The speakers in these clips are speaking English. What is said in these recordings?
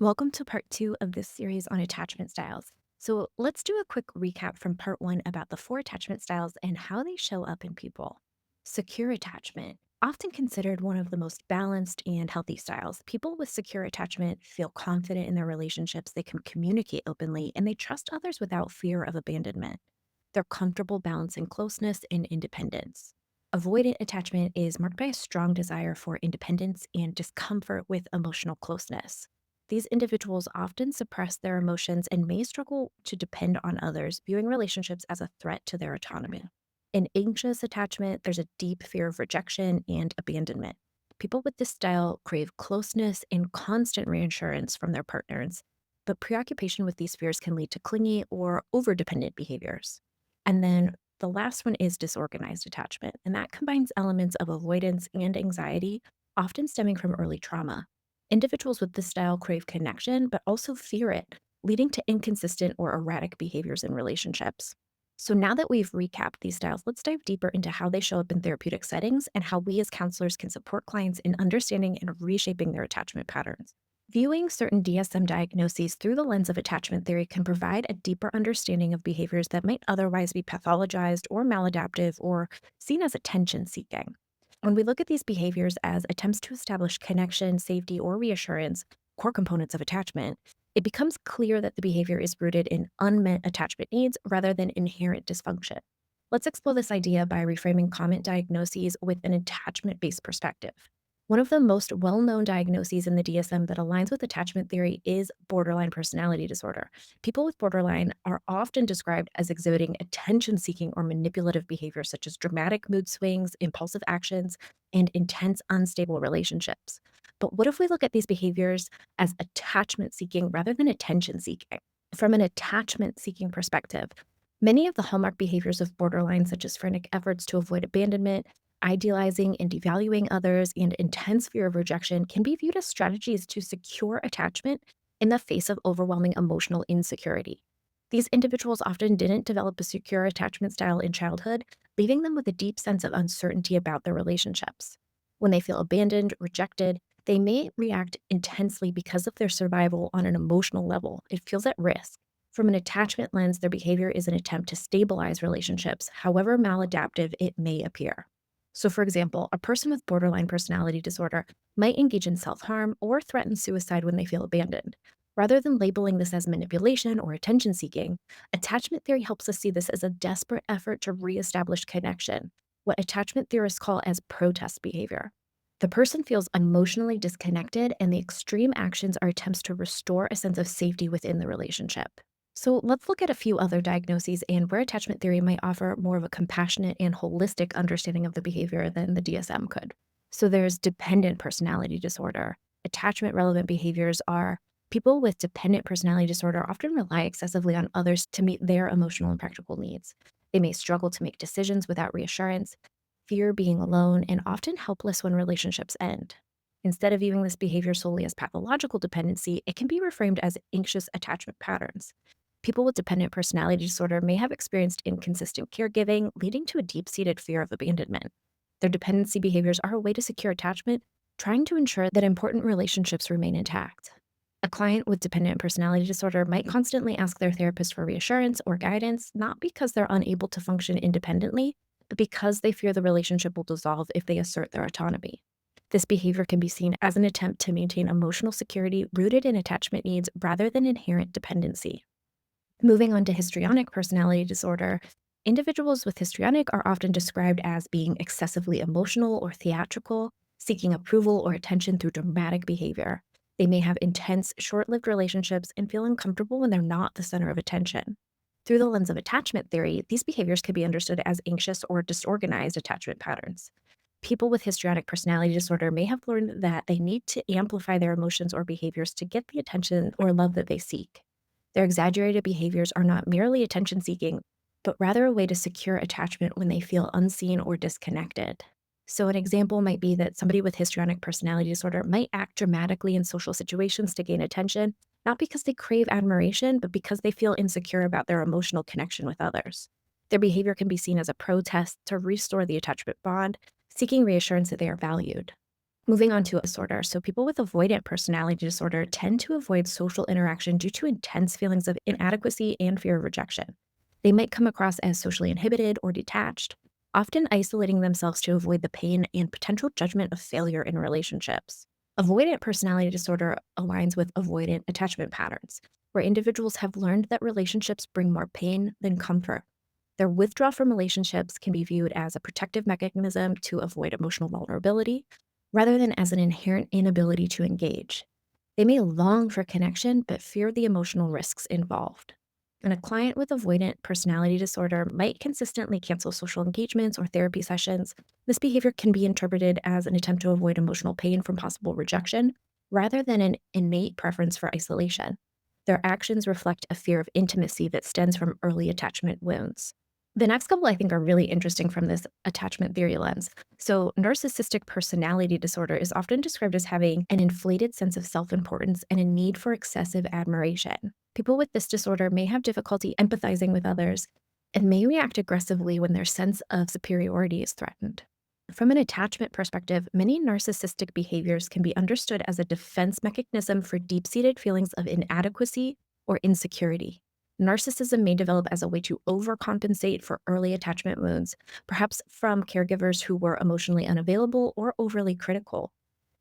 Welcome to part two of this series on attachment styles. So, let's do a quick recap from part one about the four attachment styles and how they show up in people. Secure attachment, often considered one of the most balanced and healthy styles. People with secure attachment feel confident in their relationships, they can communicate openly, and they trust others without fear of abandonment. They're comfortable balancing closeness and independence. Avoidant attachment is marked by a strong desire for independence and discomfort with emotional closeness. These individuals often suppress their emotions and may struggle to depend on others, viewing relationships as a threat to their autonomy. In anxious attachment, there's a deep fear of rejection and abandonment. People with this style crave closeness and constant reassurance from their partners, but preoccupation with these fears can lead to clingy or overdependent behaviors. And then the last one is disorganized attachment, and that combines elements of avoidance and anxiety, often stemming from early trauma. Individuals with this style crave connection, but also fear it, leading to inconsistent or erratic behaviors in relationships. So, now that we've recapped these styles, let's dive deeper into how they show up in therapeutic settings and how we as counselors can support clients in understanding and reshaping their attachment patterns. Viewing certain DSM diagnoses through the lens of attachment theory can provide a deeper understanding of behaviors that might otherwise be pathologized or maladaptive or seen as attention seeking. When we look at these behaviors as attempts to establish connection, safety, or reassurance, core components of attachment, it becomes clear that the behavior is rooted in unmet attachment needs rather than inherent dysfunction. Let's explore this idea by reframing common diagnoses with an attachment based perspective. One of the most well known diagnoses in the DSM that aligns with attachment theory is borderline personality disorder. People with borderline are often described as exhibiting attention seeking or manipulative behaviors such as dramatic mood swings, impulsive actions, and intense, unstable relationships. But what if we look at these behaviors as attachment seeking rather than attention seeking? From an attachment seeking perspective, many of the hallmark behaviors of borderline, such as frantic efforts to avoid abandonment, idealizing and devaluing others, and intense fear of rejection, can be viewed as strategies to secure attachment in the face of overwhelming emotional insecurity. These individuals often didn't develop a secure attachment style in childhood, leaving them with a deep sense of uncertainty about their relationships. When they feel abandoned, rejected, they may react intensely because of their survival on an emotional level. It feels at risk. From an attachment lens, their behavior is an attempt to stabilize relationships, however maladaptive it may appear. So, for example, a person with borderline personality disorder might engage in self harm or threaten suicide when they feel abandoned. Rather than labeling this as manipulation or attention seeking, attachment theory helps us see this as a desperate effort to reestablish connection, what attachment theorists call as protest behavior. The person feels emotionally disconnected, and the extreme actions are attempts to restore a sense of safety within the relationship. So let's look at a few other diagnoses and where attachment theory might offer more of a compassionate and holistic understanding of the behavior than the DSM could. So there's dependent personality disorder. Attachment relevant behaviors are people with dependent personality disorder often rely excessively on others to meet their emotional and practical needs. They may struggle to make decisions without reassurance, fear being alone, and often helpless when relationships end. Instead of viewing this behavior solely as pathological dependency, it can be reframed as anxious attachment patterns. People with dependent personality disorder may have experienced inconsistent caregiving, leading to a deep seated fear of abandonment. Their dependency behaviors are a way to secure attachment, trying to ensure that important relationships remain intact. A client with dependent personality disorder might constantly ask their therapist for reassurance or guidance, not because they're unable to function independently, but because they fear the relationship will dissolve if they assert their autonomy. This behavior can be seen as an attempt to maintain emotional security rooted in attachment needs rather than inherent dependency. Moving on to histrionic personality disorder, individuals with histrionic are often described as being excessively emotional or theatrical, seeking approval or attention through dramatic behavior. They may have intense, short lived relationships and feel uncomfortable when they're not the center of attention. Through the lens of attachment theory, these behaviors can be understood as anxious or disorganized attachment patterns. People with histrionic personality disorder may have learned that they need to amplify their emotions or behaviors to get the attention or love that they seek. Their exaggerated behaviors are not merely attention seeking, but rather a way to secure attachment when they feel unseen or disconnected. So, an example might be that somebody with histrionic personality disorder might act dramatically in social situations to gain attention, not because they crave admiration, but because they feel insecure about their emotional connection with others. Their behavior can be seen as a protest to restore the attachment bond, seeking reassurance that they are valued. Moving on to disorder. So, people with avoidant personality disorder tend to avoid social interaction due to intense feelings of inadequacy and fear of rejection. They might come across as socially inhibited or detached, often isolating themselves to avoid the pain and potential judgment of failure in relationships. Avoidant personality disorder aligns with avoidant attachment patterns, where individuals have learned that relationships bring more pain than comfort. Their withdrawal from relationships can be viewed as a protective mechanism to avoid emotional vulnerability, rather than as an inherent inability to engage. They may long for connection, but fear the emotional risks involved. And a client with avoidant personality disorder might consistently cancel social engagements or therapy sessions. This behavior can be interpreted as an attempt to avoid emotional pain from possible rejection, rather than an innate preference for isolation. Their actions reflect a fear of intimacy that stems from early attachment wounds. The next couple I think are really interesting from this attachment theory lens. So, narcissistic personality disorder is often described as having an inflated sense of self importance and a need for excessive admiration. People with this disorder may have difficulty empathizing with others and may react aggressively when their sense of superiority is threatened. From an attachment perspective, many narcissistic behaviors can be understood as a defense mechanism for deep seated feelings of inadequacy or insecurity. Narcissism may develop as a way to overcompensate for early attachment wounds, perhaps from caregivers who were emotionally unavailable or overly critical.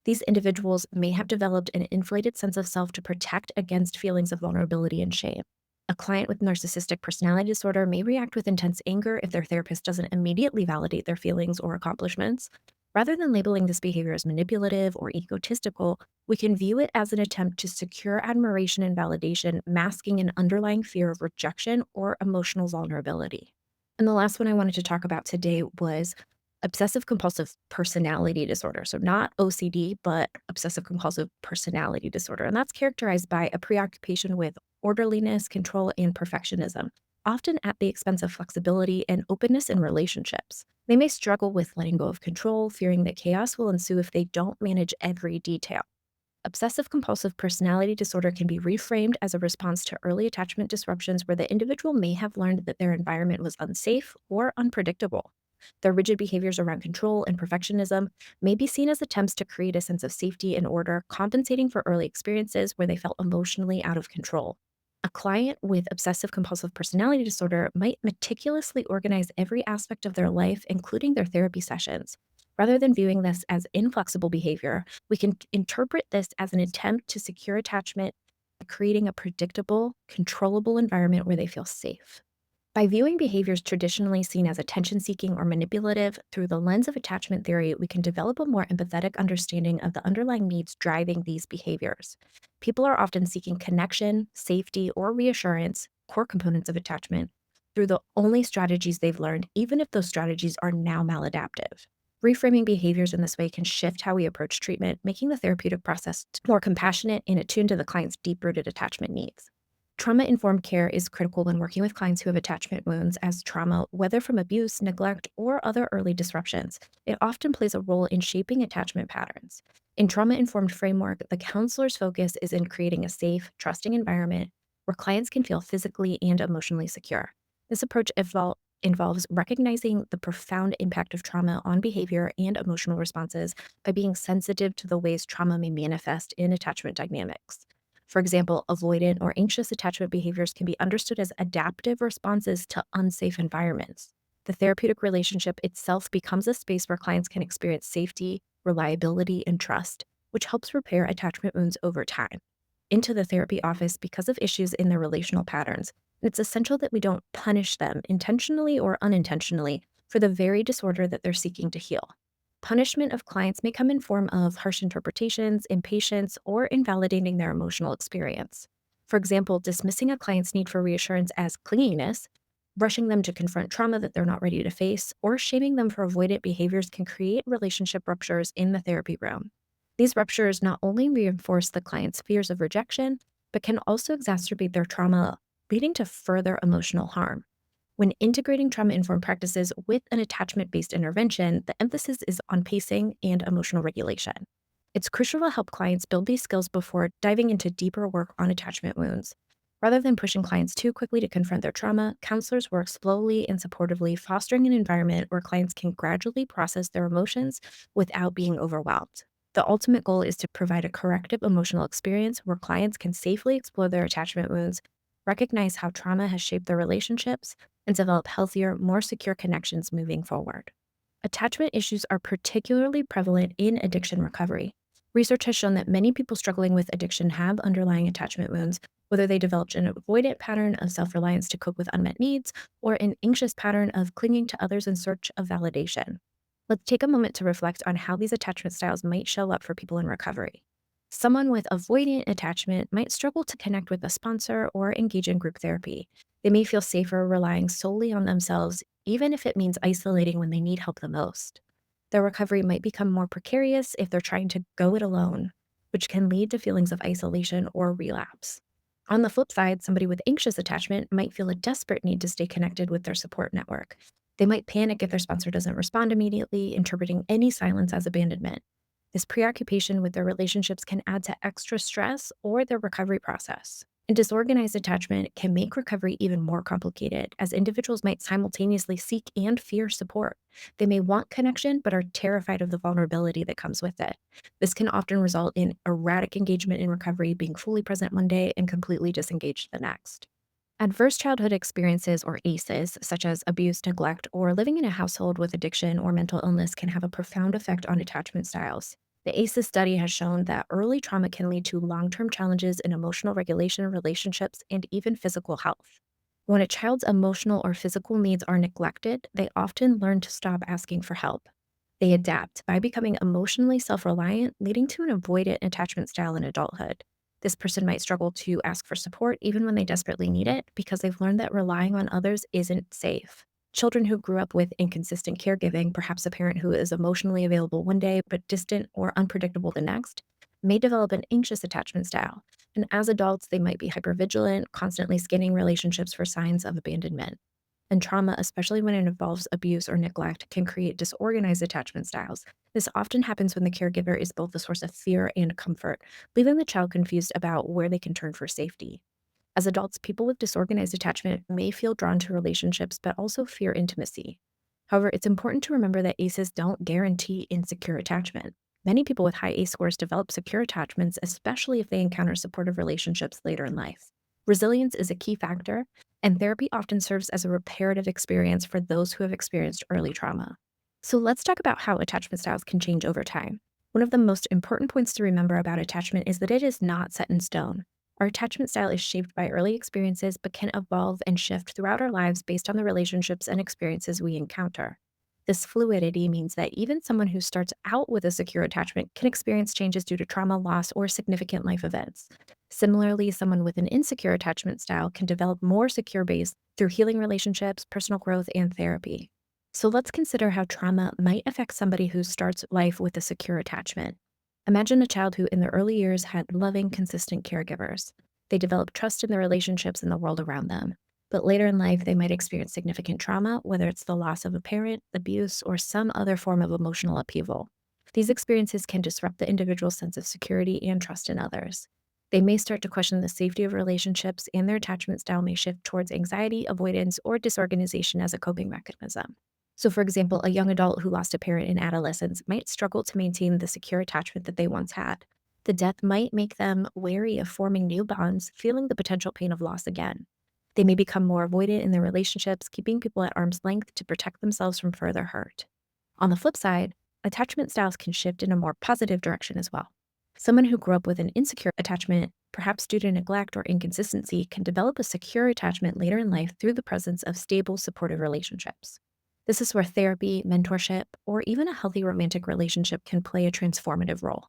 These individuals may have developed an inflated sense of self to protect against feelings of vulnerability and shame. A client with narcissistic personality disorder may react with intense anger if their therapist doesn't immediately validate their feelings or accomplishments. Rather than labeling this behavior as manipulative or egotistical, we can view it as an attempt to secure admiration and validation, masking an underlying fear of rejection or emotional vulnerability. And the last one I wanted to talk about today was obsessive compulsive personality disorder. So, not OCD, but obsessive compulsive personality disorder. And that's characterized by a preoccupation with orderliness, control, and perfectionism, often at the expense of flexibility and openness in relationships. They may struggle with letting go of control, fearing that chaos will ensue if they don't manage every detail. Obsessive compulsive personality disorder can be reframed as a response to early attachment disruptions where the individual may have learned that their environment was unsafe or unpredictable. Their rigid behaviors around control and perfectionism may be seen as attempts to create a sense of safety and order, compensating for early experiences where they felt emotionally out of control. A client with obsessive compulsive personality disorder might meticulously organize every aspect of their life, including their therapy sessions. Rather than viewing this as inflexible behavior, we can interpret this as an attempt to secure attachment, creating a predictable, controllable environment where they feel safe. By viewing behaviors traditionally seen as attention seeking or manipulative through the lens of attachment theory, we can develop a more empathetic understanding of the underlying needs driving these behaviors. People are often seeking connection, safety, or reassurance, core components of attachment, through the only strategies they've learned, even if those strategies are now maladaptive. Reframing behaviors in this way can shift how we approach treatment, making the therapeutic process more compassionate and attuned to the client's deep rooted attachment needs. Trauma informed care is critical when working with clients who have attachment wounds, as trauma, whether from abuse, neglect, or other early disruptions, it often plays a role in shaping attachment patterns. In trauma informed framework, the counselor's focus is in creating a safe, trusting environment where clients can feel physically and emotionally secure. This approach involves recognizing the profound impact of trauma on behavior and emotional responses by being sensitive to the ways trauma may manifest in attachment dynamics. For example, avoidant or anxious attachment behaviors can be understood as adaptive responses to unsafe environments. The therapeutic relationship itself becomes a space where clients can experience safety, reliability, and trust, which helps repair attachment wounds over time. Into the therapy office because of issues in their relational patterns, it's essential that we don't punish them intentionally or unintentionally for the very disorder that they're seeking to heal. Punishment of clients may come in form of harsh interpretations, impatience, or invalidating their emotional experience. For example, dismissing a client's need for reassurance as clinginess, rushing them to confront trauma that they're not ready to face, or shaming them for avoidant behaviors can create relationship ruptures in the therapy room. These ruptures not only reinforce the client's fears of rejection, but can also exacerbate their trauma, leading to further emotional harm. When integrating trauma informed practices with an attachment based intervention, the emphasis is on pacing and emotional regulation. It's crucial to help clients build these skills before diving into deeper work on attachment wounds. Rather than pushing clients too quickly to confront their trauma, counselors work slowly and supportively, fostering an environment where clients can gradually process their emotions without being overwhelmed. The ultimate goal is to provide a corrective emotional experience where clients can safely explore their attachment wounds, recognize how trauma has shaped their relationships, and develop healthier, more secure connections moving forward. Attachment issues are particularly prevalent in addiction recovery. Research has shown that many people struggling with addiction have underlying attachment wounds, whether they developed an avoidant pattern of self reliance to cope with unmet needs or an anxious pattern of clinging to others in search of validation. Let's take a moment to reflect on how these attachment styles might show up for people in recovery. Someone with avoidant attachment might struggle to connect with a sponsor or engage in group therapy. They may feel safer relying solely on themselves, even if it means isolating when they need help the most. Their recovery might become more precarious if they're trying to go it alone, which can lead to feelings of isolation or relapse. On the flip side, somebody with anxious attachment might feel a desperate need to stay connected with their support network. They might panic if their sponsor doesn't respond immediately, interpreting any silence as abandonment. This preoccupation with their relationships can add to extra stress or their recovery process. And disorganized attachment can make recovery even more complicated, as individuals might simultaneously seek and fear support. They may want connection, but are terrified of the vulnerability that comes with it. This can often result in erratic engagement in recovery, being fully present one day and completely disengaged the next. Adverse childhood experiences, or ACEs, such as abuse, neglect, or living in a household with addiction or mental illness, can have a profound effect on attachment styles. The ACEs study has shown that early trauma can lead to long term challenges in emotional regulation, relationships, and even physical health. When a child's emotional or physical needs are neglected, they often learn to stop asking for help. They adapt by becoming emotionally self reliant, leading to an avoidant attachment style in adulthood. This person might struggle to ask for support even when they desperately need it because they've learned that relying on others isn't safe. Children who grew up with inconsistent caregiving, perhaps a parent who is emotionally available one day but distant or unpredictable the next, may develop an anxious attachment style. And as adults, they might be hypervigilant, constantly scanning relationships for signs of abandonment. And trauma, especially when it involves abuse or neglect, can create disorganized attachment styles. This often happens when the caregiver is both a source of fear and comfort, leaving the child confused about where they can turn for safety. As adults, people with disorganized attachment may feel drawn to relationships but also fear intimacy. However, it's important to remember that ACEs don't guarantee insecure attachment. Many people with high ACE scores develop secure attachments, especially if they encounter supportive relationships later in life. Resilience is a key factor, and therapy often serves as a reparative experience for those who have experienced early trauma. So let's talk about how attachment styles can change over time. One of the most important points to remember about attachment is that it is not set in stone. Our attachment style is shaped by early experiences but can evolve and shift throughout our lives based on the relationships and experiences we encounter. This fluidity means that even someone who starts out with a secure attachment can experience changes due to trauma, loss, or significant life events. Similarly, someone with an insecure attachment style can develop more secure base through healing relationships, personal growth, and therapy. So let's consider how trauma might affect somebody who starts life with a secure attachment. Imagine a child who in their early years had loving, consistent caregivers. They develop trust in their relationships and the world around them. But later in life, they might experience significant trauma, whether it's the loss of a parent, abuse, or some other form of emotional upheaval. These experiences can disrupt the individual's sense of security and trust in others. They may start to question the safety of relationships, and their attachment style may shift towards anxiety, avoidance, or disorganization as a coping mechanism. So, for example, a young adult who lost a parent in adolescence might struggle to maintain the secure attachment that they once had. The death might make them wary of forming new bonds, feeling the potential pain of loss again. They may become more avoidant in their relationships, keeping people at arm's length to protect themselves from further hurt. On the flip side, attachment styles can shift in a more positive direction as well. Someone who grew up with an insecure attachment, perhaps due to neglect or inconsistency, can develop a secure attachment later in life through the presence of stable, supportive relationships. This is where therapy, mentorship, or even a healthy romantic relationship can play a transformative role.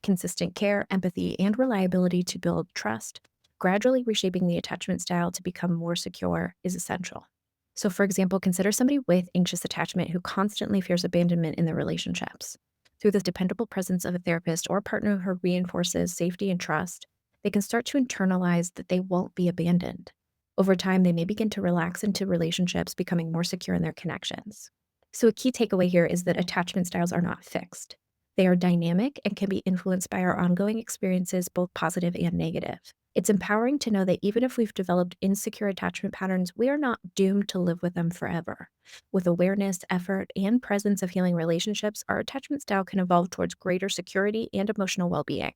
Consistent care, empathy, and reliability to build trust, gradually reshaping the attachment style to become more secure, is essential. So, for example, consider somebody with anxious attachment who constantly fears abandonment in their relationships. Through the dependable presence of a therapist or partner who reinforces safety and trust, they can start to internalize that they won't be abandoned. Over time, they may begin to relax into relationships, becoming more secure in their connections. So, a key takeaway here is that attachment styles are not fixed. They are dynamic and can be influenced by our ongoing experiences, both positive and negative. It's empowering to know that even if we've developed insecure attachment patterns, we are not doomed to live with them forever. With awareness, effort, and presence of healing relationships, our attachment style can evolve towards greater security and emotional well being.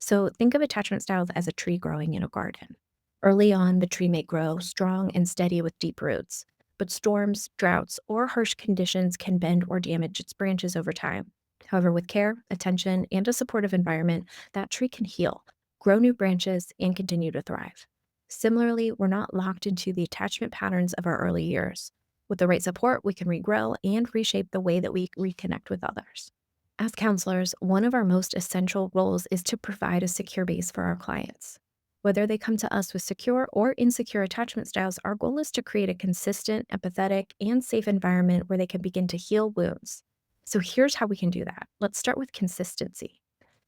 So think of attachment styles as a tree growing in a garden. Early on, the tree may grow strong and steady with deep roots, but storms, droughts, or harsh conditions can bend or damage its branches over time. However, with care, attention, and a supportive environment, that tree can heal, grow new branches, and continue to thrive. Similarly, we're not locked into the attachment patterns of our early years. With the right support, we can regrow and reshape the way that we reconnect with others. As counselors, one of our most essential roles is to provide a secure base for our clients. Whether they come to us with secure or insecure attachment styles, our goal is to create a consistent, empathetic, and safe environment where they can begin to heal wounds. So here's how we can do that. Let's start with consistency.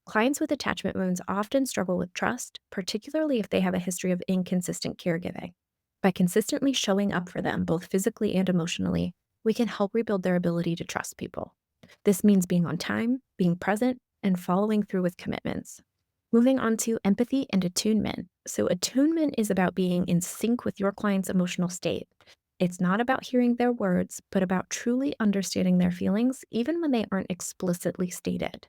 Clients with attachment wounds often struggle with trust, particularly if they have a history of inconsistent caregiving. By consistently showing up for them, both physically and emotionally, we can help rebuild their ability to trust people. This means being on time, being present, and following through with commitments. Moving on to empathy and attunement. So, attunement is about being in sync with your client's emotional state. It's not about hearing their words, but about truly understanding their feelings, even when they aren't explicitly stated.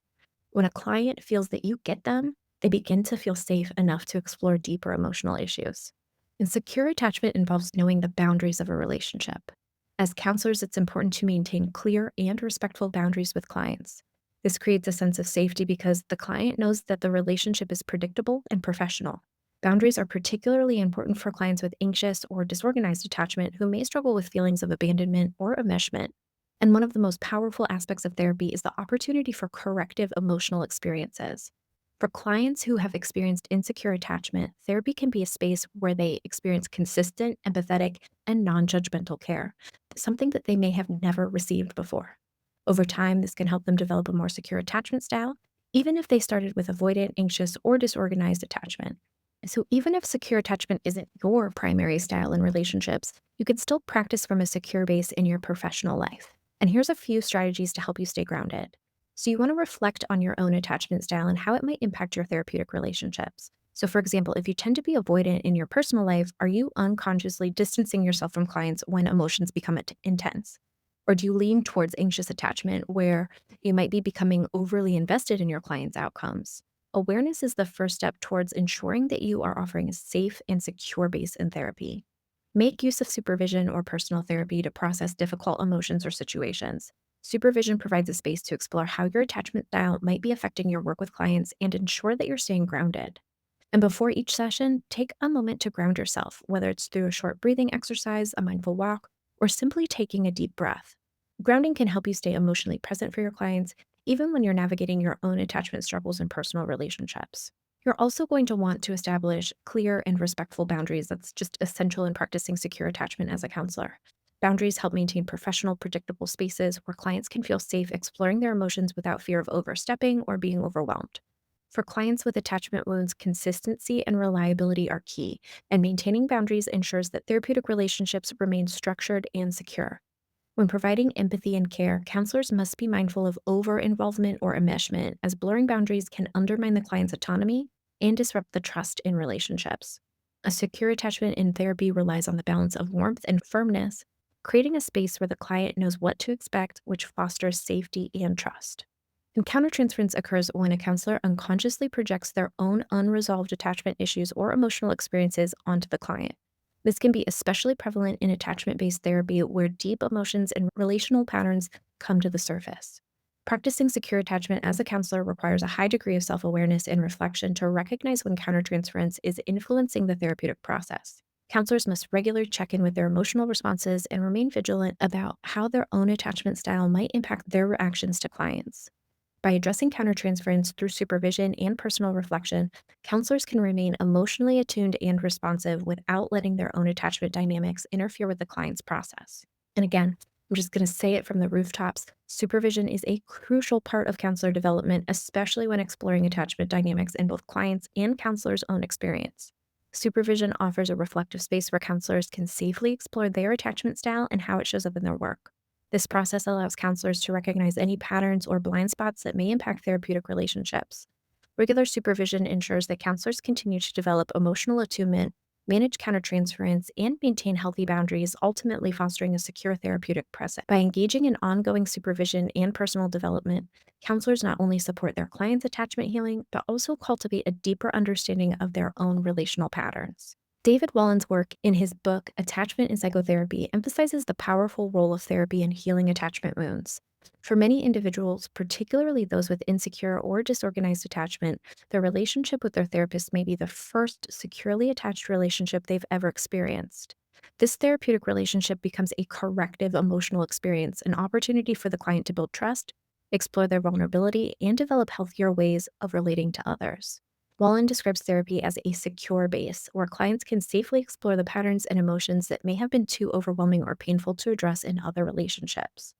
When a client feels that you get them, they begin to feel safe enough to explore deeper emotional issues. And secure attachment involves knowing the boundaries of a relationship. As counselors, it's important to maintain clear and respectful boundaries with clients. This creates a sense of safety because the client knows that the relationship is predictable and professional. Boundaries are particularly important for clients with anxious or disorganized attachment who may struggle with feelings of abandonment or enmeshment. And one of the most powerful aspects of therapy is the opportunity for corrective emotional experiences. For clients who have experienced insecure attachment, therapy can be a space where they experience consistent, empathetic, and non judgmental care, something that they may have never received before. Over time, this can help them develop a more secure attachment style, even if they started with avoidant, anxious, or disorganized attachment. So, even if secure attachment isn't your primary style in relationships, you can still practice from a secure base in your professional life. And here's a few strategies to help you stay grounded. So, you want to reflect on your own attachment style and how it might impact your therapeutic relationships. So, for example, if you tend to be avoidant in your personal life, are you unconsciously distancing yourself from clients when emotions become intense? Or do you lean towards anxious attachment where you might be becoming overly invested in your clients' outcomes? Awareness is the first step towards ensuring that you are offering a safe and secure base in therapy. Make use of supervision or personal therapy to process difficult emotions or situations. Supervision provides a space to explore how your attachment style might be affecting your work with clients and ensure that you're staying grounded. And before each session, take a moment to ground yourself, whether it's through a short breathing exercise, a mindful walk, or simply taking a deep breath. Grounding can help you stay emotionally present for your clients, even when you're navigating your own attachment struggles in personal relationships. You're also going to want to establish clear and respectful boundaries. That's just essential in practicing secure attachment as a counselor. Boundaries help maintain professional, predictable spaces where clients can feel safe exploring their emotions without fear of overstepping or being overwhelmed. For clients with attachment wounds, consistency and reliability are key, and maintaining boundaries ensures that therapeutic relationships remain structured and secure. When providing empathy and care, counselors must be mindful of over involvement or enmeshment, as blurring boundaries can undermine the client's autonomy and disrupt the trust in relationships. A secure attachment in therapy relies on the balance of warmth and firmness, creating a space where the client knows what to expect, which fosters safety and trust. And countertransference occurs when a counselor unconsciously projects their own unresolved attachment issues or emotional experiences onto the client. This can be especially prevalent in attachment based therapy where deep emotions and relational patterns come to the surface. Practicing secure attachment as a counselor requires a high degree of self awareness and reflection to recognize when countertransference is influencing the therapeutic process. Counselors must regularly check in with their emotional responses and remain vigilant about how their own attachment style might impact their reactions to clients. By addressing countertransference through supervision and personal reflection, counselors can remain emotionally attuned and responsive without letting their own attachment dynamics interfere with the client's process. And again, I'm just going to say it from the rooftops, supervision is a crucial part of counselor development, especially when exploring attachment dynamics in both clients' and counselors' own experience. Supervision offers a reflective space where counselors can safely explore their attachment style and how it shows up in their work. This process allows counselors to recognize any patterns or blind spots that may impact therapeutic relationships. Regular supervision ensures that counselors continue to develop emotional attunement, manage countertransference, and maintain healthy boundaries, ultimately fostering a secure therapeutic presence. By engaging in ongoing supervision and personal development, counselors not only support their clients' attachment healing, but also cultivate a deeper understanding of their own relational patterns. David Wallen's work in his book, Attachment in Psychotherapy, emphasizes the powerful role of therapy in healing attachment wounds. For many individuals, particularly those with insecure or disorganized attachment, their relationship with their therapist may be the first securely attached relationship they've ever experienced. This therapeutic relationship becomes a corrective emotional experience, an opportunity for the client to build trust, explore their vulnerability, and develop healthier ways of relating to others. Wallen describes therapy as a secure base where clients can safely explore the patterns and emotions that may have been too overwhelming or painful to address in other relationships.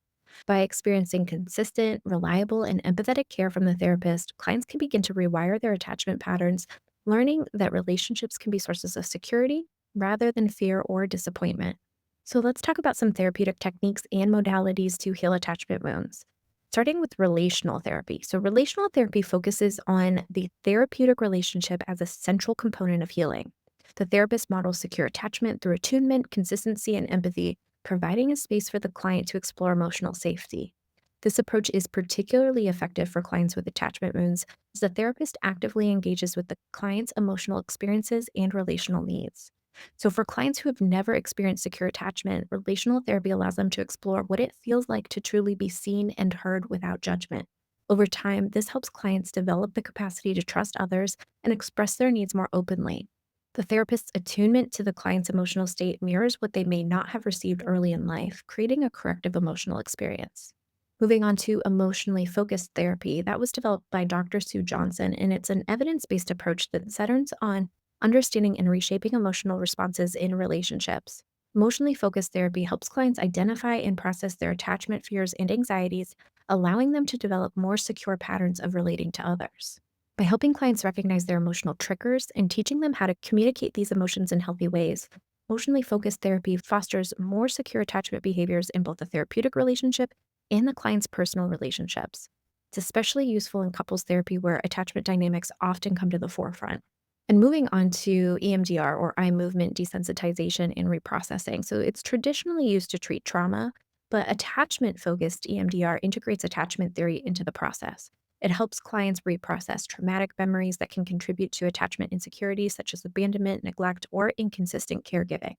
By experiencing consistent, reliable, and empathetic care from the therapist, clients can begin to rewire their attachment patterns, learning that relationships can be sources of security rather than fear or disappointment. So, let's talk about some therapeutic techniques and modalities to heal attachment wounds. Starting with relational therapy. So, relational therapy focuses on the therapeutic relationship as a central component of healing. The therapist models secure attachment through attunement, consistency, and empathy, providing a space for the client to explore emotional safety. This approach is particularly effective for clients with attachment wounds, as the therapist actively engages with the client's emotional experiences and relational needs. So, for clients who have never experienced secure attachment, relational therapy allows them to explore what it feels like to truly be seen and heard without judgment. Over time, this helps clients develop the capacity to trust others and express their needs more openly. The therapist's attunement to the client's emotional state mirrors what they may not have received early in life, creating a corrective emotional experience. Moving on to emotionally focused therapy, that was developed by Dr. Sue Johnson, and it's an evidence based approach that centers on understanding and reshaping emotional responses in relationships. Emotionally focused therapy helps clients identify and process their attachment fears and anxieties, allowing them to develop more secure patterns of relating to others. By helping clients recognize their emotional triggers and teaching them how to communicate these emotions in healthy ways, emotionally focused therapy fosters more secure attachment behaviors in both the therapeutic relationship and the client's personal relationships. It's especially useful in couples therapy where attachment dynamics often come to the forefront. And moving on to EMDR, or eye movement desensitization and reprocessing. So it's traditionally used to treat trauma, but attachment focused EMDR integrates attachment theory into the process. It helps clients reprocess traumatic memories that can contribute to attachment insecurities such as abandonment, neglect, or inconsistent caregiving.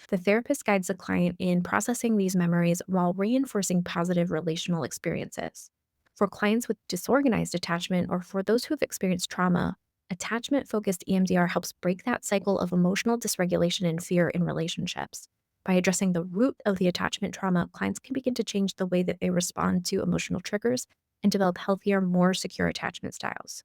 The therapist guides the client in processing these memories while reinforcing positive relational experiences. For clients with disorganized attachment or for those who have experienced trauma, attachment focused EMDR helps break that cycle of emotional dysregulation and fear in relationships. By addressing the root of the attachment trauma, clients can begin to change the way that they respond to emotional triggers and develop healthier, more secure attachment styles.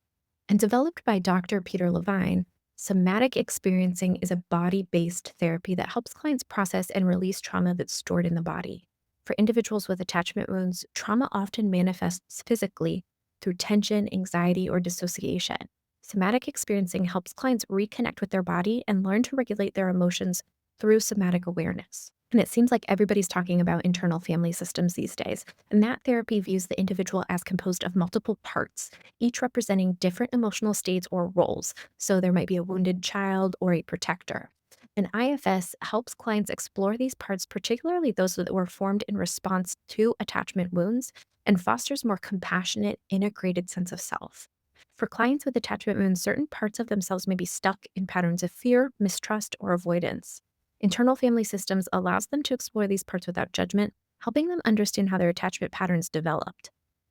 And developed by Dr. Peter Levine, somatic experiencing is a body based therapy that helps clients process and release trauma that's stored in the body. For individuals with attachment wounds, trauma often manifests physically through tension, anxiety, or dissociation. Somatic experiencing helps clients reconnect with their body and learn to regulate their emotions through somatic awareness. And it seems like everybody's talking about internal family systems these days. And that therapy views the individual as composed of multiple parts, each representing different emotional states or roles. So there might be a wounded child or a protector. And IFS helps clients explore these parts, particularly those that were formed in response to attachment wounds, and fosters more compassionate, integrated sense of self. For clients with attachment wounds, certain parts of themselves may be stuck in patterns of fear, mistrust, or avoidance. Internal family systems allows them to explore these parts without judgment, helping them understand how their attachment patterns developed.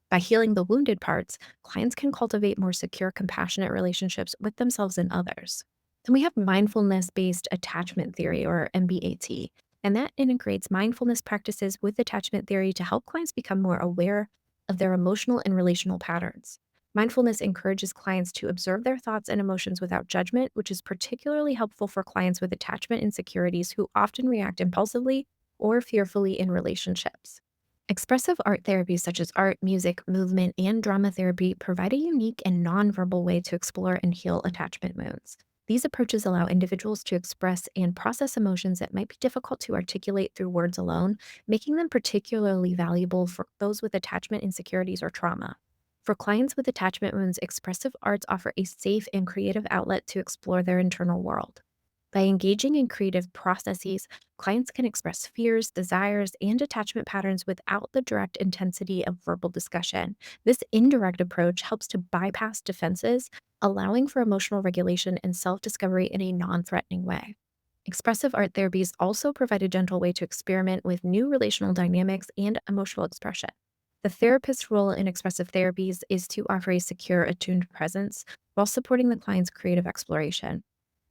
By healing the wounded parts, clients can cultivate more secure, compassionate relationships with themselves and others. Then we have mindfulness based attachment theory, or MBAT, and that integrates mindfulness practices with attachment theory to help clients become more aware of their emotional and relational patterns. Mindfulness encourages clients to observe their thoughts and emotions without judgment, which is particularly helpful for clients with attachment insecurities who often react impulsively or fearfully in relationships. Expressive art therapies such as art, music, movement, and drama therapy provide a unique and nonverbal way to explore and heal attachment wounds. These approaches allow individuals to express and process emotions that might be difficult to articulate through words alone, making them particularly valuable for those with attachment insecurities or trauma. For clients with attachment wounds, expressive arts offer a safe and creative outlet to explore their internal world. By engaging in creative processes, clients can express fears, desires, and attachment patterns without the direct intensity of verbal discussion. This indirect approach helps to bypass defenses, allowing for emotional regulation and self discovery in a non threatening way. Expressive art therapies also provide a gentle way to experiment with new relational dynamics and emotional expression. The therapist's role in expressive therapies is to offer a secure, attuned presence while supporting the client's creative exploration.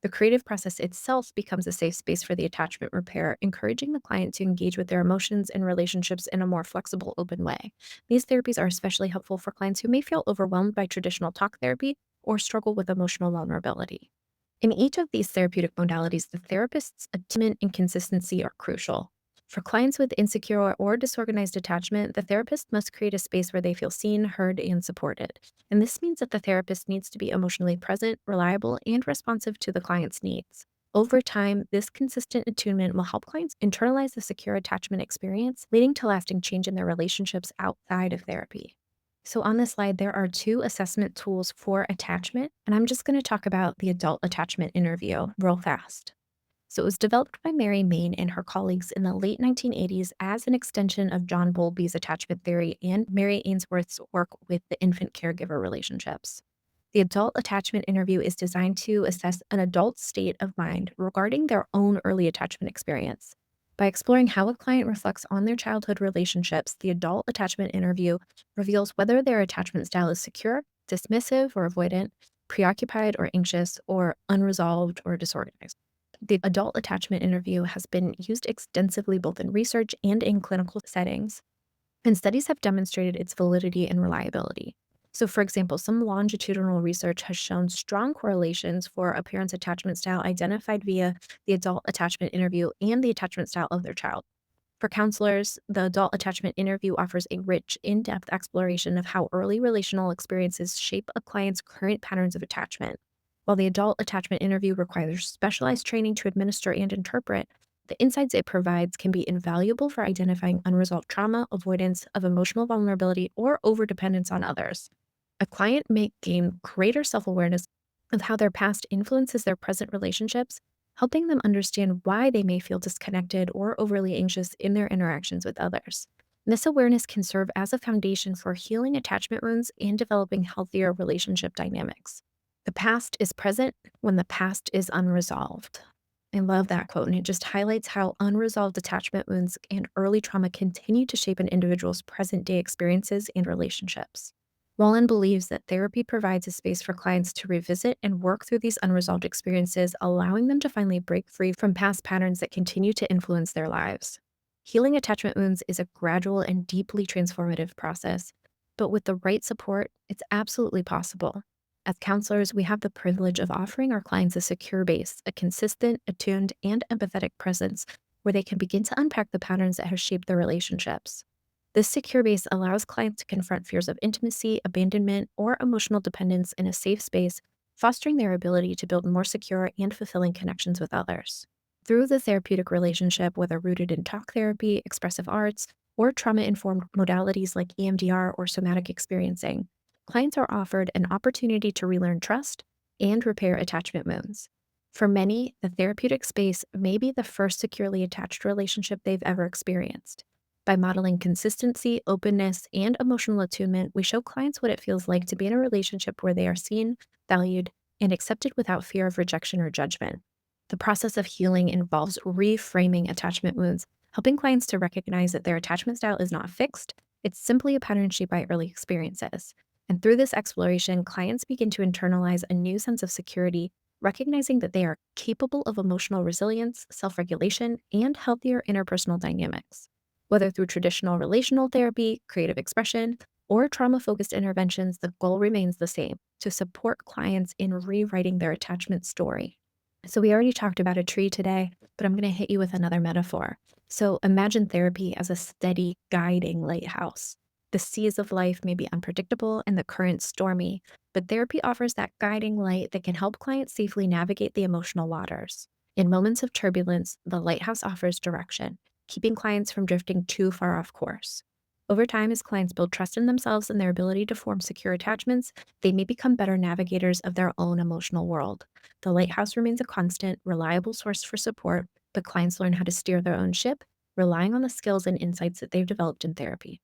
The creative process itself becomes a safe space for the attachment repair, encouraging the client to engage with their emotions and relationships in a more flexible, open way. These therapies are especially helpful for clients who may feel overwhelmed by traditional talk therapy or struggle with emotional vulnerability. In each of these therapeutic modalities, the therapist's attunement and consistency are crucial. For clients with insecure or disorganized attachment, the therapist must create a space where they feel seen, heard, and supported. And this means that the therapist needs to be emotionally present, reliable, and responsive to the client's needs. Over time, this consistent attunement will help clients internalize the secure attachment experience, leading to lasting change in their relationships outside of therapy. So, on this slide, there are two assessment tools for attachment, and I'm just going to talk about the adult attachment interview real fast. So it was developed by Mary Main and her colleagues in the late 1980s as an extension of John Bowlby's attachment theory and Mary Ainsworth's work with the infant caregiver relationships. The adult attachment interview is designed to assess an adult's state of mind regarding their own early attachment experience. By exploring how a client reflects on their childhood relationships, the adult attachment interview reveals whether their attachment style is secure, dismissive or avoidant, preoccupied or anxious, or unresolved or disorganized. The adult attachment interview has been used extensively both in research and in clinical settings, and studies have demonstrated its validity and reliability. So, for example, some longitudinal research has shown strong correlations for a parent's attachment style identified via the adult attachment interview and the attachment style of their child. For counselors, the adult attachment interview offers a rich, in depth exploration of how early relational experiences shape a client's current patterns of attachment. While the adult attachment interview requires specialized training to administer and interpret, the insights it provides can be invaluable for identifying unresolved trauma, avoidance of emotional vulnerability, or overdependence on others. A client may gain greater self awareness of how their past influences their present relationships, helping them understand why they may feel disconnected or overly anxious in their interactions with others. This awareness can serve as a foundation for healing attachment wounds and developing healthier relationship dynamics. The past is present when the past is unresolved. I love that quote, and it just highlights how unresolved attachment wounds and early trauma continue to shape an individual's present day experiences and relationships. Wallen believes that therapy provides a space for clients to revisit and work through these unresolved experiences, allowing them to finally break free from past patterns that continue to influence their lives. Healing attachment wounds is a gradual and deeply transformative process, but with the right support, it's absolutely possible. As counselors, we have the privilege of offering our clients a secure base, a consistent, attuned, and empathetic presence where they can begin to unpack the patterns that have shaped their relationships. This secure base allows clients to confront fears of intimacy, abandonment, or emotional dependence in a safe space, fostering their ability to build more secure and fulfilling connections with others. Through the therapeutic relationship, whether rooted in talk therapy, expressive arts, or trauma informed modalities like EMDR or somatic experiencing, clients are offered an opportunity to relearn trust and repair attachment wounds. For many, the therapeutic space may be the first securely attached relationship they've ever experienced. By modeling consistency, openness, and emotional attunement, we show clients what it feels like to be in a relationship where they are seen, valued, and accepted without fear of rejection or judgment. The process of healing involves reframing attachment wounds, helping clients to recognize that their attachment style is not fixed, it's simply a pattern shaped by early experiences. And through this exploration, clients begin to internalize a new sense of security, recognizing that they are capable of emotional resilience, self regulation, and healthier interpersonal dynamics. Whether through traditional relational therapy, creative expression, or trauma focused interventions, the goal remains the same: to support clients in rewriting their attachment story. So, we already talked about a tree today, but I'm going to hit you with another metaphor. So, imagine therapy as a steady, guiding lighthouse. The seas of life may be unpredictable and the currents stormy, but therapy offers that guiding light that can help clients safely navigate the emotional waters. In moments of turbulence, the lighthouse offers direction, keeping clients from drifting too far off course. Over time, as clients build trust in themselves and their ability to form secure attachments, they may become better navigators of their own emotional world. The lighthouse remains a constant, reliable source for support, but clients learn how to steer their own ship, relying on the skills and insights that they've developed in therapy.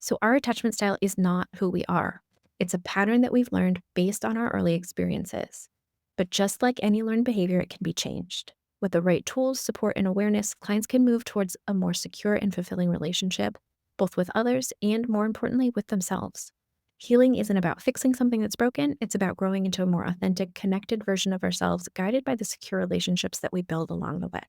So, our attachment style is not who we are. It's a pattern that we've learned based on our early experiences. But just like any learned behavior, it can be changed. With the right tools, support, and awareness, clients can move towards a more secure and fulfilling relationship, both with others and, more importantly, with themselves. Healing isn't about fixing something that's broken, it's about growing into a more authentic, connected version of ourselves, guided by the secure relationships that we build along the way.